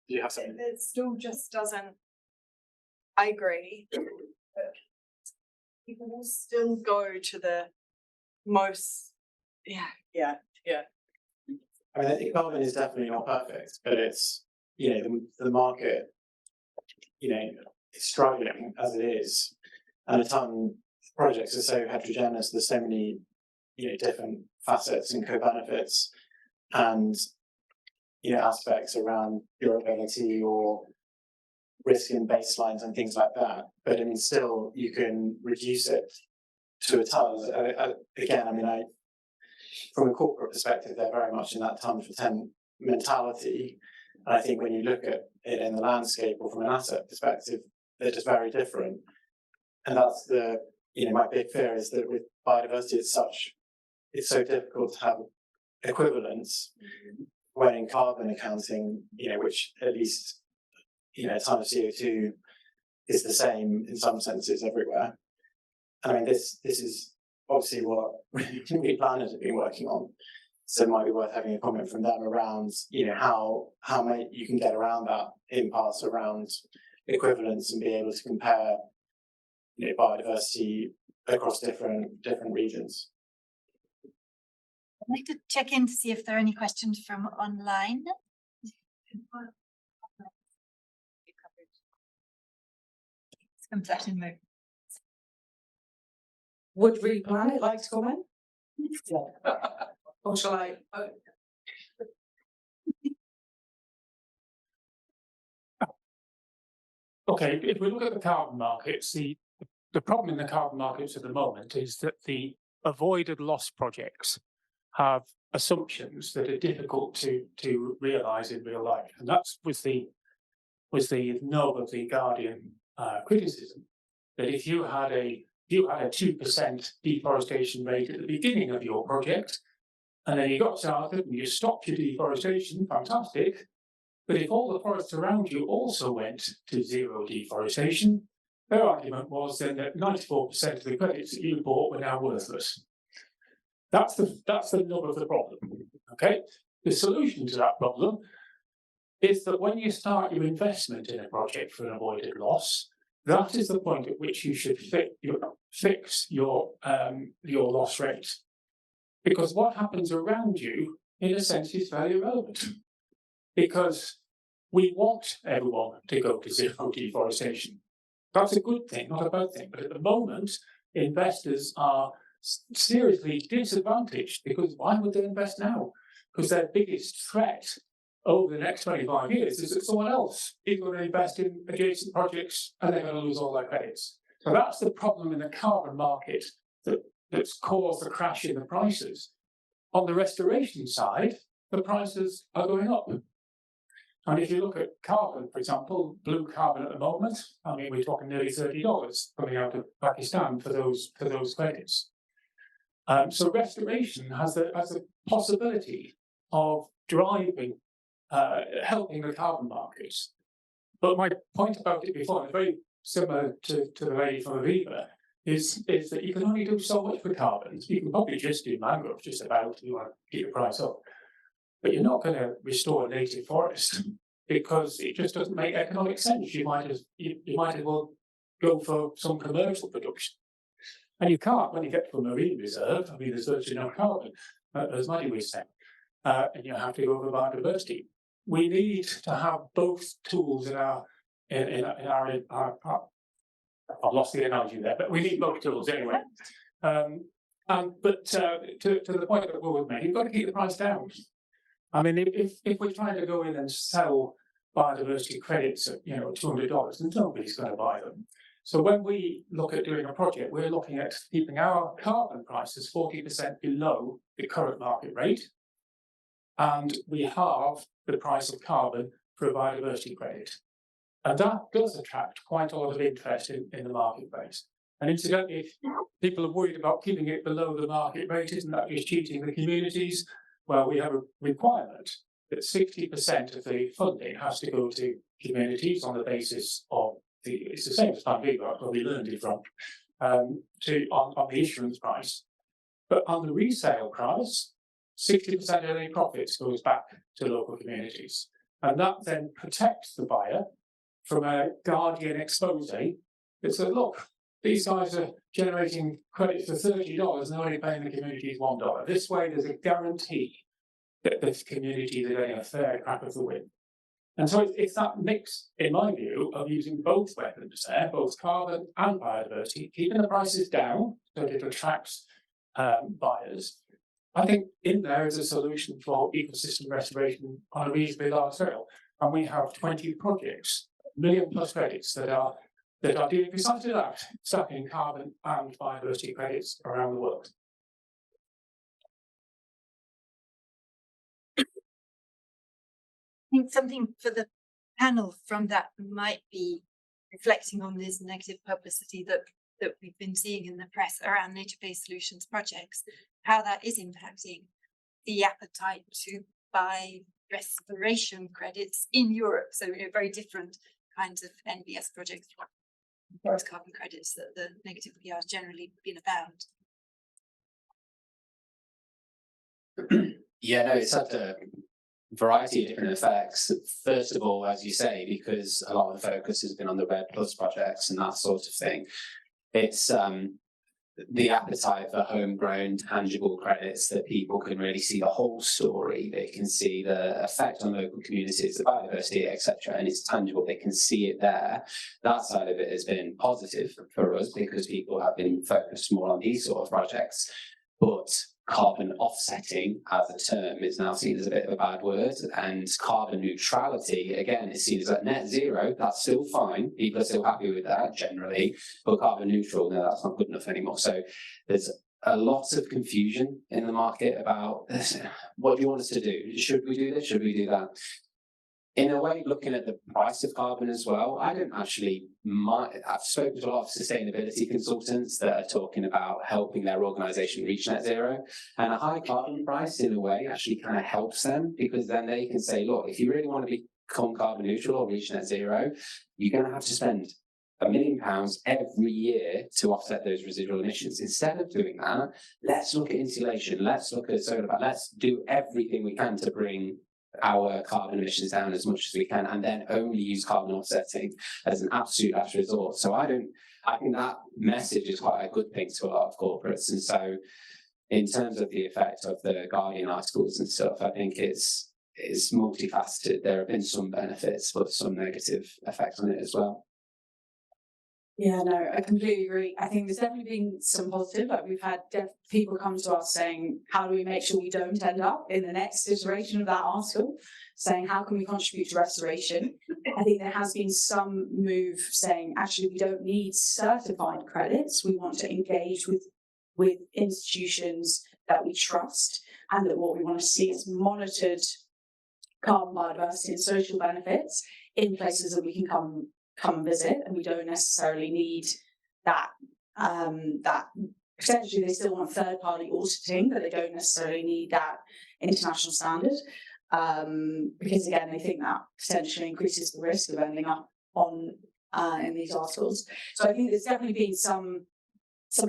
E: Do you have something?
A: It still just doesn't. I agree. But people will still go to the most. Yeah.
E: I mean, I think carbon is definitely not perfect, but it's, the market, is struggling as it is, and a ton of projects are so heterogeneous. There's so many, different facets and co-benefits, and aspects around durability or risk in baselines and things like that. But I mean, still, you can reduce it to a ton. Again, I mean, from a corporate perspective, they're very much in that ton for 10 mentality. And I think when you look at it in the landscape or from an asset perspective, they're just very different. And that's my big fear is that with biodiversity, it's so difficult to have equivalence when in carbon accounting, which at least, a ton of CO2 is the same in some senses everywhere. And I mean, this is obviously what we planners have been working on. So it might be worth having a comment from them around, how you can get around that impasse around equivalence and be able to compare, biodiversity across different regions.
A: I'd like to check in to see if there are any questions from online. Confession mode.
C: Would Replanet like to comment? Or shall I?
G: Okay, if we look at the carbon markets, the problem in the carbon markets at the moment is that the avoided loss projects have assumptions that are difficult to realise in real life, and that's was the nub of the Guardian criticism, that if you had a 2% deforestation rate at the beginning of your project, and then you got started and you stopped your deforestation, fantastic. But if all the forests around you also went to zero deforestation, their argument was then that 94% of the credits that you bought were now worthless. That's the nub of the problem. Okay, the solution to that problem is that when you start your investment in a project for an avoided loss, that is the point at which you should fix your loss rate. Because what happens around you, in a sense, is very irrelevant. Because we want everyone to go to zero deforestation. That's a good thing, not a bad thing. But at the moment, investors are seriously disadvantaged, because why would they invest now? Because their biggest threat over the next 25 years is that someone else is going to invest in adjacent projects and they're going to lose all their credits. So that's the problem in the carbon market that's caused the crash in the prices. On the restoration side, the prices are going up. And if you look at carbon, for example, blue carbon at the moment, I mean, we're talking nearly $30 coming out of Pakistan for those credits. So restoration has a possibility of driving, helping the carbon markets. But my point about it before, and very similar to the lady from Aviva, is that you can only do so much with carbon. You can probably just do mangroves just about if you want to keep the price up. But you're not going to restore a native forest because it just doesn't make economic sense. You might as well go for some commercial production. And you can't, when you get to a marine reserve, I mean, there's virtually no carbon, as Maddie was saying, and you have to go for biodiversity. We need to have both tools in our I've lost the analogy there, but we need both tools anyway. But to the point that Will was making, you've got to keep the price down. I mean, if we're trying to go in and sell biodiversity credits at $200, then nobody's going to buy them. So when we look at doing a project, we're looking at keeping our carbon prices 40% below the current market rate, and we halve the price of carbon for a biodiversity credit. And that does attract quite a lot of interest in the marketplace. And incidentally, if people are worried about keeping it below the market rate, isn't that just cheating the communities? Well, we have a requirement that 60% of the funding has to go to communities on the basis of it's the same as Plan B, right, where we learned it from, on the issuance price. But on the resale price, 60% of any profits goes back to local communities. And that then protects the buyer from a guardian expose that says, look, these guys are generating credits for $30 and they're only paying the communities $1. This way, there's a guarantee that this community is getting a fair crack of the whip. And so it's that mix, in my view, of using both weapons there, both carbon and biodiversity, keeping the prices down so that it attracts buyers. I think in there is a solution for ecosystem restoration on a reasonably large scale. And we have 20 projects, million plus credits that are doing precisely that, stacking carbon and biodiversity credits around the world.
A: I think something for the panel from that might be reflecting on this negative publicity that we've been seeing in the press around nature-based solutions projects, how that is impacting the appetite to buy restoration credits in Europe. So very different kinds of NBS projects, forest carbon credits that the negative PR has generally been about.
B: Yeah, no, it's had a variety of different effects. First of all, as you say, because a lot of the focus has been on the RED Plus projects and that sort of thing, it's the appetite for homegrown tangible credits that people can really see the whole story. They can see the effect on local communities, the biodiversity, etc., and it's tangible. They can see it there. That side of it has been positive for us because people have been focused more on these sort of projects. But carbon offsetting as a term is now seen as a bit of a bad word, and carbon neutrality, again, is seen as a net zero. That's still fine. People are still happy with that generally, but carbon neutral, no, that's not good enough anymore. So there's a lot of confusion in the market about what do you want us to do? Should we do this? Should we do that? In a way, looking at the price of carbon as well, I don't actually mind. I've spoken to a lot of sustainability consultants that are talking about helping their organisation reach net zero. And a high carbon price, in a way, actually kind of helps them because then they can say, look, if you really want to become carbon neutral or reach net zero, you're going to have to spend £1 million every year to offset those residual emissions. Instead of doing that, let's look at insulation, let's look at solar panels, let's do everything we can to bring our carbon emissions down as much as we can, and then only use carbon offsetting as an absolute last resort. So I think that message is quite a good thing to a lot of corporates. And so in terms of the effect of the Guardian articles and stuff, I think it's multifaceted. There have been some benefits, but some negative effects on it as well.
C: Yeah, no, I completely agree. I think there's definitely been some positive. Like we've had people come to us saying, how do we make sure we don't end up in the next iteration of that article? Saying, how can we contribute to restoration? I think there has been some move saying, actually, we don't need certified credits. We want to engage with institutions that we trust, and that what we want to see is monitored carbon biodiversity and social benefits in places that we can come and visit, and we don't necessarily need that potentially they still want third-party auditing, but they don't necessarily need that international standard, because again they think that potentially increases the risk of ending up on in these articles. So I think there's definitely been some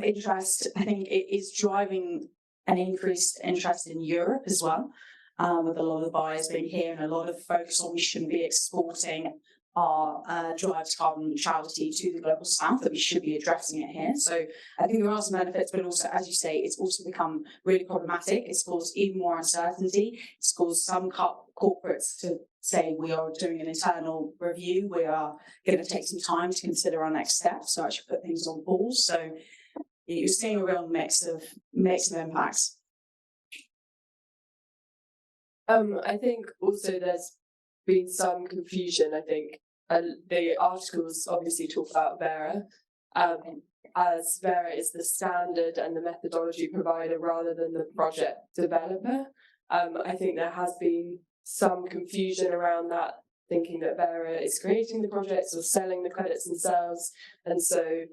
C: interest. I think it is driving an increased interest in Europe as well, with a lot of the buyers being here and a lot of focus on we shouldn't be exporting our drive to carbon neutrality to the global south, that we should be addressing it here. So I think there are some benefits, but also, as you say, it's also become really problematic. It's caused even more uncertainty. It's caused some corporates to say we are doing an internal review. We are going to take some time to consider our next steps, so actually put things on pause. So you're seeing a real mix of impacts.
D: I think also there's been some confusion. I think the articles obviously talk about Vera, as Vera is the standard and the methodology provider rather than the project developer. I think there has been some confusion around that, thinking that Vera is creating the projects or selling the credits themselves, and so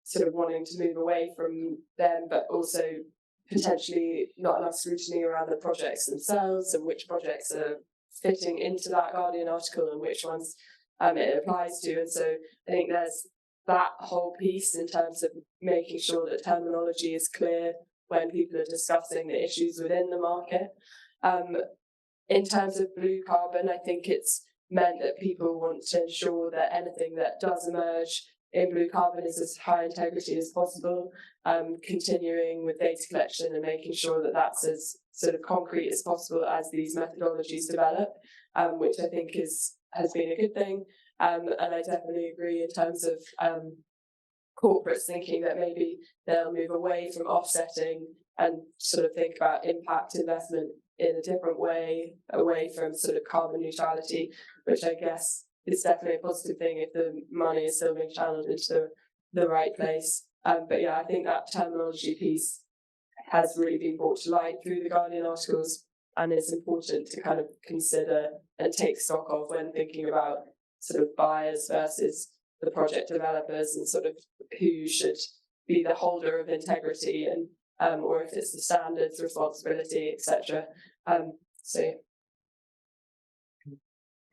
D: sort of wanting to move away from them, but also potentially not enough scrutiny around the projects themselves and which projects are fitting into that Guardian article and which ones it applies to. And so I think there's that whole piece in terms of making sure that terminology is clear when people are discussing the issues within the market. In terms of blue carbon, I think it's meant that people want to ensure that anything that does emerge in blue carbon is as high integrity as possible, continuing with data collection and making sure that that's as sort of concrete as possible as these methodologies develop, which I think has been a good thing. And I definitely agree in terms of corporates thinking that maybe they'll move away from offsetting and sort of think about impact investment in a different way, away from sort of carbon neutrality, which I guess is definitely a positive thing if the money is still being channeled into the right place. But yeah, I think that terminology piece has really been brought to light through the Guardian articles and is important to kind of consider and take stock of when thinking about sort of buyers versus the project developers and sort of who should be the holder of integrity and or if it's the standards, responsibility, etc. So
E: I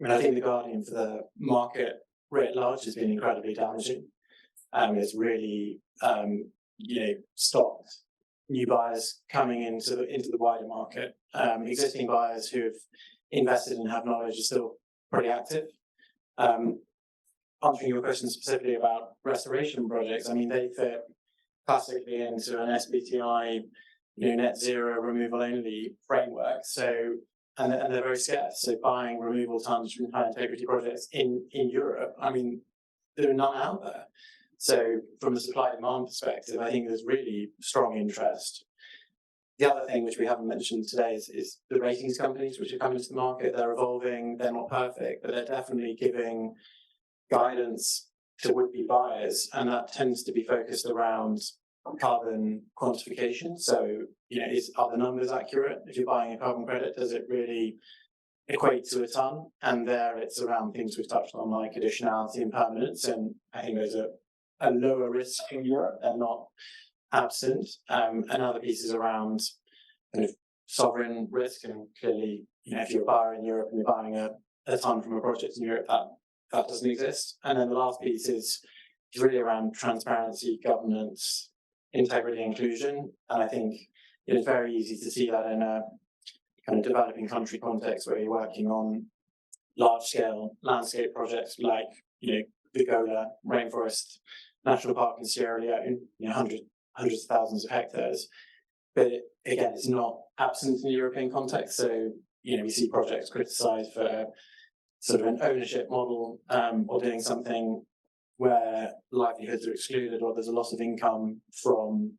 E: mean, I think the Guardian for the market writ large has been incredibly damaging. It's really, stopped new buyers coming into the wider market. Existing buyers who have invested and have knowledge are still pretty active. Answering your question specifically about restoration projects, I mean, they fit classically into an SBTI, net zero removal only framework. So, and they're very scarce. So buying removal tons from high integrity projects in Europe, I mean, there are none out there. So from a supply demand perspective, I think there's really strong interest. The other thing which we haven't mentioned today is the ratings companies which are coming to the market. They're evolving, they're not perfect, but they're definitely giving guidance to would-be buyers, and that tends to be focused around carbon quantification. So, are the numbers accurate? If you're buying a carbon credit, does it really equate to a ton? And there it's around things we've touched on, like additionality and permanence, and I think there's a lower risk in Europe. They're not absent. And other pieces around kind of sovereign risk, and clearly, if you're a buyer in Europe and you're buying a ton from a project in Europe, that doesn't exist. And then the last piece is really around transparency, governance, integrity, inclusion. And I think it's very easy to see that in a kind of developing country context where you're working on large scale landscape projects like, the Gola Rainforest National Park in Sierra Leone, hundreds of thousands of hectares. But again, it's not absent in the European context. So, we see projects criticised for sort of an ownership model, or doing something where livelihoods are excluded, or there's a loss of income from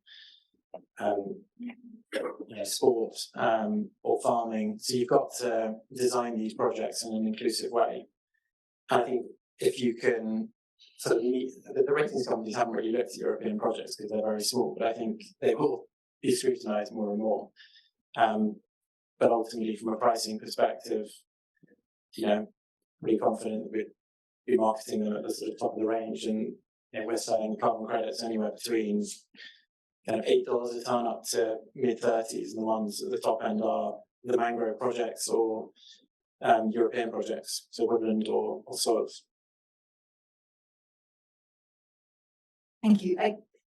E: sport or farming. So you've got to design these projects in an inclusive way. And I think if you can sort of meet the ratings companies haven't really looked at European projects because they're very small, but I think they will be scrutinised more and more. But ultimately, from a pricing perspective, pretty confident that we'd be marketing them at the sort of top of the range, and we're selling carbon credits anywhere between kind of $8 a ton up to mid-30s, and the ones at the top end are the mangrove projects or European projects, so woodland or soils.
A: Thank you.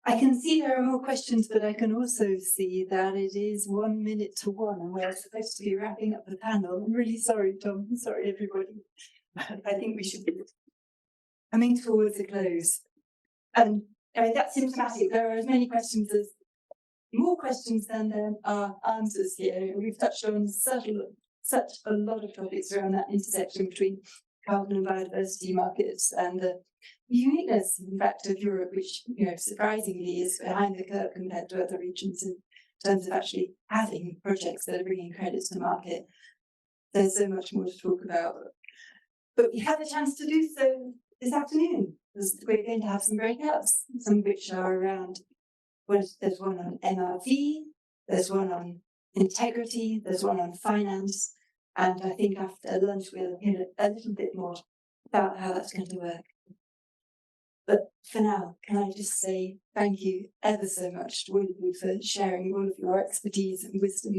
A: I can see there are more questions, but I can also see that it is 1 minute to 1, and we're supposed to be wrapping up the panel. I'm really sorry, Tom. I'm sorry, everybody. I think we should be coming towards a close. And I mean, that's symptomatic. There are as many questions as more questions than there are answers here. We've touched on such a lot of topics around that intersection between carbon and biodiversity markets and the uniqueness, in fact, of Europe, which, surprisingly is behind the curve compared to other regions in terms of actually having projects that are bringing credits to market. There's so much more to talk about. But we have a chance to do so this afternoon, because we're going to have some breakouts, some of which are around, there's one on MRV, there's one on integrity, there's one on finance, and I think after lunch we'll hear a little bit more about how that's going to work. But for now, can I just say thank you ever so much to all of you for sharing all of your expertise and wisdom